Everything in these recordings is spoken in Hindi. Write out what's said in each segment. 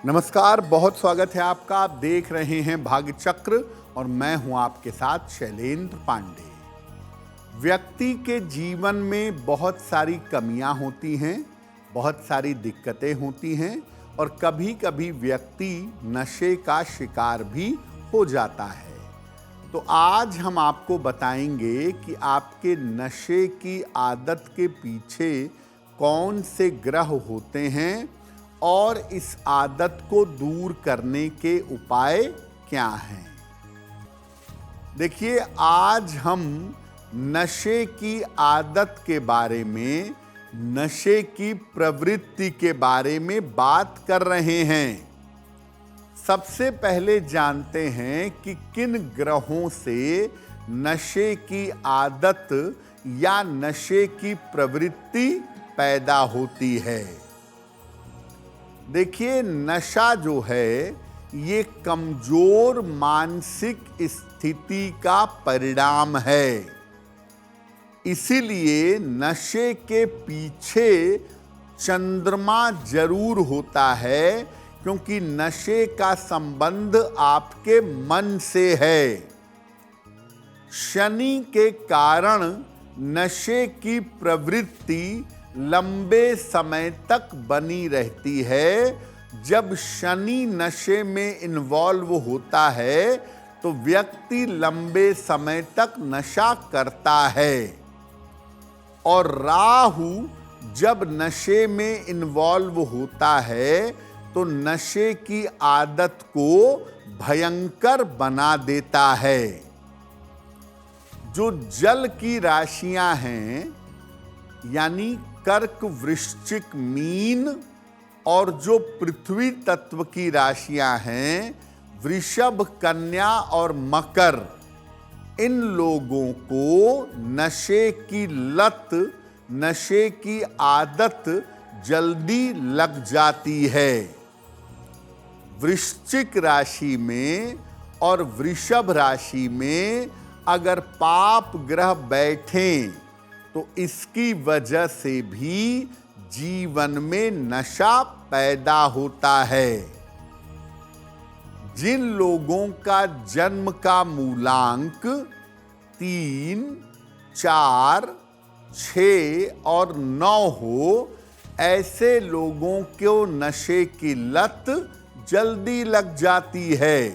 नमस्कार, बहुत स्वागत है आपका। आप देख रहे हैं भाग्य चक्र और मैं हूं आपके साथ शैलेंद्र पांडे। व्यक्ति के जीवन में बहुत सारी कमियां होती हैं, बहुत सारी दिक्कतें होती हैं और कभी-कभी व्यक्ति नशे का शिकार भी हो जाता है। तो आज हम आपको बताएंगे कि आपके नशे की आदत के पीछे कौन से ग्रह होते हैं और इस आदत को दूर करने के उपाय क्या हैं। देखिए, आज हम नशे की आदत के बारे में, नशे की प्रवृत्ति के बारे में बात कर रहे हैं। सबसे पहले जानते हैं कि किन ग्रहों से नशे की आदत या नशे की प्रवृत्ति पैदा होती है। देखिए, नशा जो है ये कमजोर मानसिक स्थिति का परिणाम है। इसीलिए नशे के पीछे चंद्रमा जरूर होता है, क्योंकि नशे का संबंध आपके मन से है। शनि के कारण नशे की प्रवृत्ति लंबे समय तक बनी रहती है। जब शनि नशे में इन्वॉल्व होता है तो व्यक्ति लंबे समय तक नशा करता है, और राहु जब नशे में इन्वॉल्व होता है तो नशे की आदत को भयंकर बना देता है। जो जल की राशियां हैं, यानी कर्क, वृश्चिक, मीन, और जो पृथ्वी तत्व की राशियां हैं, वृषभ, कन्या और मकर, इन लोगों को नशे की लत, नशे की आदत जल्दी लग जाती है। वृश्चिक राशि में और वृषभ राशि में अगर पाप ग्रह बैठें तो इसकी वजह से भी जीवन में नशा पैदा होता है। जिन लोगों का जन्म का मूलांक 3, 4, 6 और 9 हो, ऐसे लोगों को नशे की लत जल्दी लग जाती है।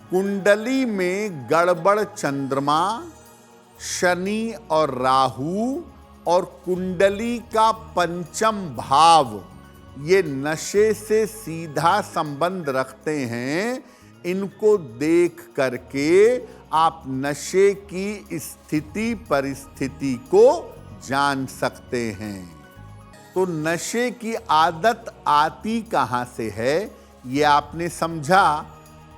कुंडली में गड़बड़ चंद्रमा, शनि और राहु और कुंडली का पंचम भाव, ये नशे से सीधा संबंध रखते हैं। इनको देख करके आप नशे की स्थिति परिस्थिति को जान सकते हैं। तो नशे की आदत आती कहां से है, ये आपने समझा।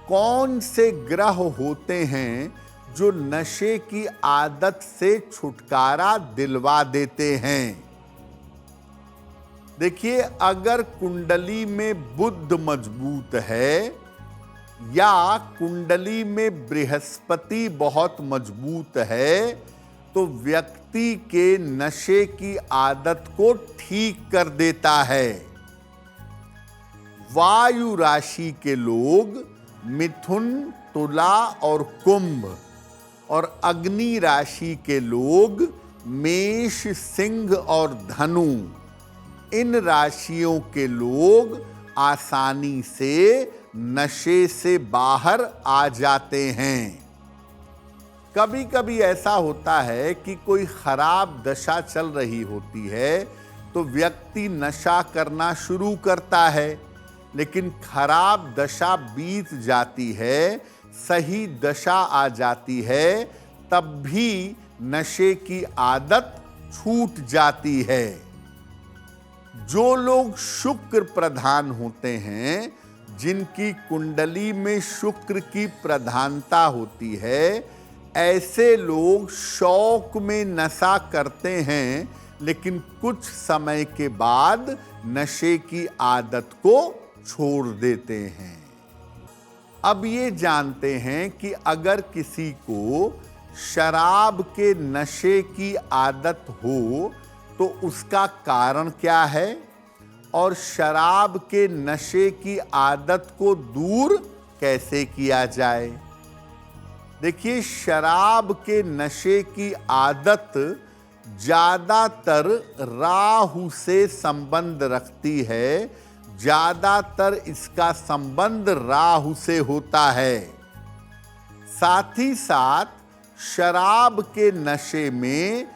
कौन से ग्रह होते हैं जो नशे की आदत से छुटकारा दिलवा देते हैं। देखिए, अगर कुंडली में बुध मजबूत है या कुंडली में बृहस्पति बहुत मजबूत है तो व्यक्ति के नशे की आदत को ठीक कर देता है। वायु राशि के लोग मिथुन, तुला और कुंभ, और अग्नि राशि के लोग मेष, सिंह और धनु, इन राशियों के लोग आसानी से नशे से बाहर आ जाते हैं। कभी कभी ऐसा होता है कि कोई खराब दशा चल रही होती है तो व्यक्ति नशा करना शुरू करता है, लेकिन खराब दशा बीत जाती है, सही दशा आ जाती है, तब भी नशे की आदत छूट जाती है। जो लोग शुक्र प्रधान होते हैं, जिनकी कुंडली में शुक्र की प्रधानता होती है, ऐसे लोग शौक में नशा करते हैं, लेकिन कुछ समय के बाद नशे की आदत को छोड़ देते हैं। अब ये जानते हैं कि अगर किसी को शराब के नशे की आदत हो तो उसका कारण क्या है और शराब के नशे की आदत को दूर कैसे किया जाए। देखिए, शराब के नशे की आदत ज़्यादातर राहु से संबंध रखती है। ज़्यादातर इसका संबंध राहु से होता है। साथ ही साथ शराब के नशे में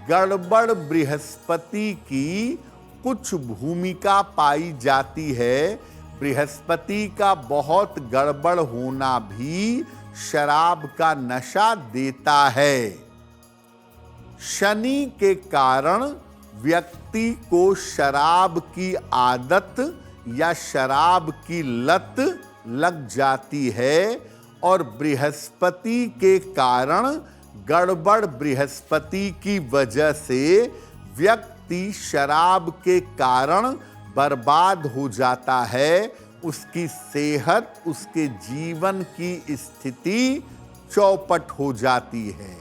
गड़बड़ बृहस्पति की कुछ भूमिका पाई जाती है। बृहस्पति का बहुत गड़बड़ होना भी शराब का नशा देता है। शनि के कारण व्यक्ति को शराब की आदत या शराब की लत लग जाती है और बृहस्पति के कारण गड़बड़ बृहस्पति की वजह से व्यक्ति शराब के कारण बर्बाद हो जाता है। उसकी सेहत, उसके जीवन की स्थिति चौपट हो जाती है।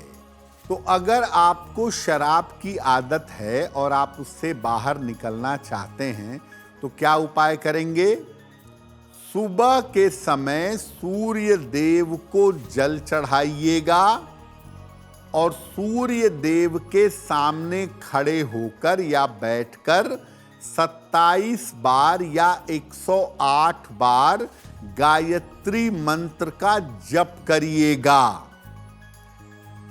तो अगर आपको शराब की आदत है और आप उससे बाहर निकलना चाहते हैं तो क्या उपाय करेंगे? सुबह के समय सूर्य देव को जल चढ़ाइएगा और सूर्य देव के सामने खड़े होकर या बैठकर 27 बार या 108 बार गायत्री मंत्र का जप करिएगा।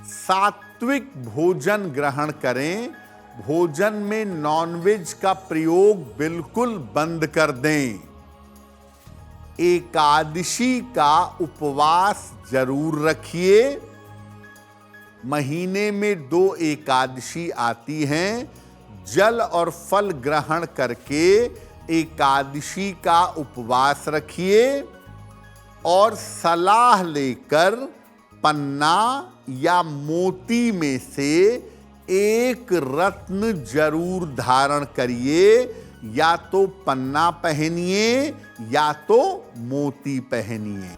सात्विक भोजन ग्रहण करें। भोजन में नॉनवेज का प्रयोग बिल्कुल बंद कर दें। एकादशी का उपवास जरूर रखिए। महीने में 2 एकादशी आती हैं। जल और फल ग्रहण करके एकादशी का उपवास रखिए और सलाह लेकर पन्ना या मोती में से एक रत्न जरूर धारण करिए। या तो पन्ना पहनिए या तो मोती पहनिए।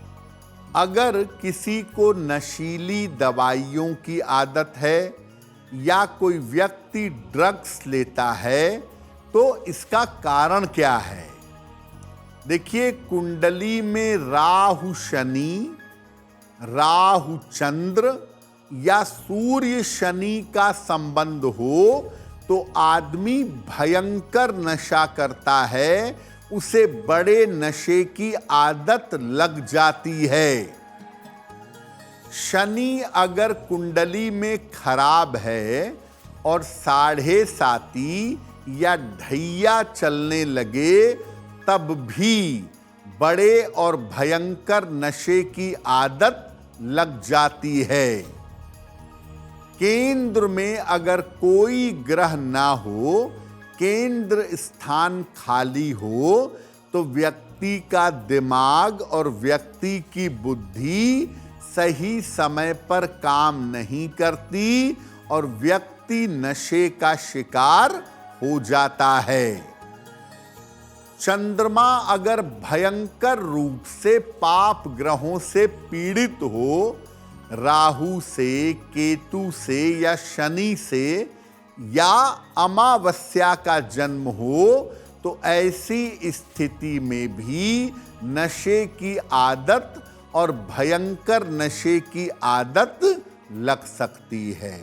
अगर किसी को नशीली दवाइयों की आदत है या कोई व्यक्ति ड्रग्स लेता है तो इसका कारण क्या है? देखिए, कुंडली में राहु शनि, राहु चंद्र या सूर्य शनि का संबंध हो तो आदमी भयंकर नशा करता है। उसे बड़े नशे की आदत लग जाती है। शनि अगर कुंडली में खराब है और 7.5 या ढैया चलने लगे तब भी बड़े और भयंकर नशे की आदत लग जाती है। केंद्र में अगर कोई ग्रह ना हो, केंद्र स्थान खाली हो तो व्यक्ति का दिमाग और व्यक्ति की बुद्धि सही समय पर काम नहीं करती और व्यक्ति नशे का शिकार हो जाता है। चंद्रमा अगर भयंकर रूप से पाप ग्रहों से पीड़ित हो, राहु से, केतु से या शनि से या अमावस्या का जन्म हो तो ऐसी स्थिति में भी नशे की आदत और भयंकर नशे की आदत लग सकती है।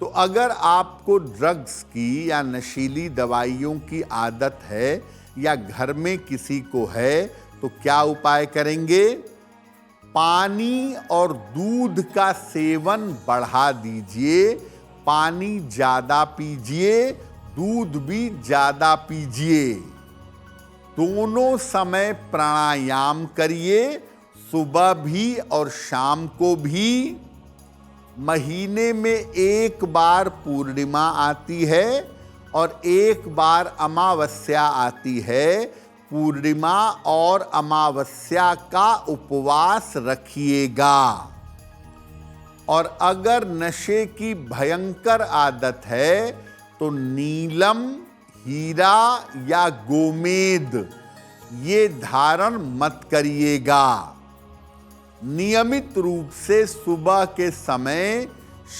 तो अगर आपको ड्रग्स की या नशीली दवाइयों की आदत है या घर में किसी को है तो क्या उपाय करेंगे? पानी और दूध का सेवन बढ़ा दीजिए। पानी ज़्यादा पीजिए, दूध भी ज़्यादा पीजिए। दोनों समय प्राणायाम करिए, सुबह भी और शाम को भी। महीने में एक बार पूर्णिमा आती है और एक बार अमावस्या आती है। पूर्णिमा और अमावस्या का उपवास रखिएगा। और अगर नशे की भयंकर आदत है तो नीलम, हीरा या गोमेद ये धारण मत करिएगा। नियमित रूप से सुबह के समय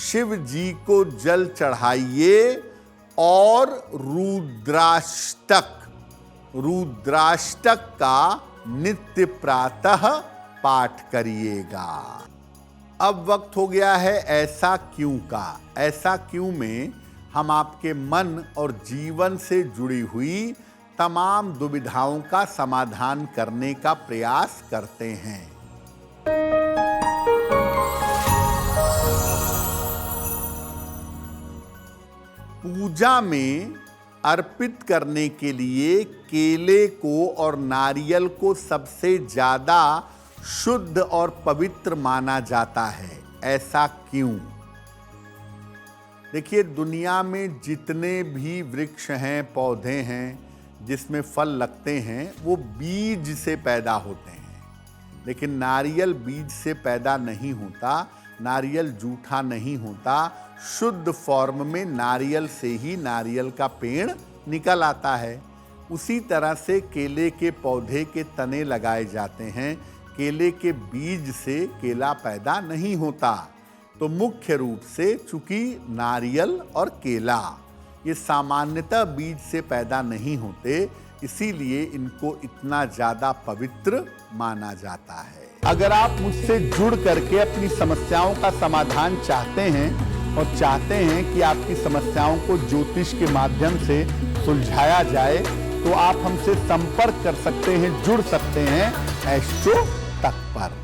शिव जी को जल चढ़ाइए और रुद्राष्टक रुद्राष्टक का नित्य प्रातः पाठ करिएगा। अब वक्त हो गया है ऐसा क्यों का। ऐसा क्यों में हम आपके मन और जीवन से जुड़ी हुई तमाम दुविधाओं का समाधान करने का प्रयास करते हैं। पूजा में अर्पित करने के लिए केले को और नारियल को सबसे ज्यादा शुद्ध और पवित्र माना जाता है। ऐसा क्यों? देखिए, दुनिया में जितने भी वृक्ष हैं, पौधे हैं जिसमें फल लगते हैं, वो बीज से पैदा होते हैं। लेकिन नारियल बीज से पैदा नहीं होता, नारियल जूठा नहीं होता। शुद्ध फॉर्म में नारियल से ही नारियल का पेड़ निकल आता है। उसी तरह से केले के पौधे के तने लगाए जाते हैं। केले के बीज से केला पैदा नहीं होता। तो मुख्य रूप से चूंकि नारियल और केला ये सामान्यतः बीज से पैदा नहीं होते, इसीलिए इनको इतना ज्यादा पवित्र माना जाता है। अगर आप मुझसे जुड़ करके अपनी समस्याओं का समाधान चाहते हैं और चाहते हैं कि आपकी समस्याओं को ज्योतिष के माध्यम से सुलझाया जाए, तो आप हमसे संपर्क कर सकते हैं, जुड़ सकते हैं एस्ट्रो तक पर।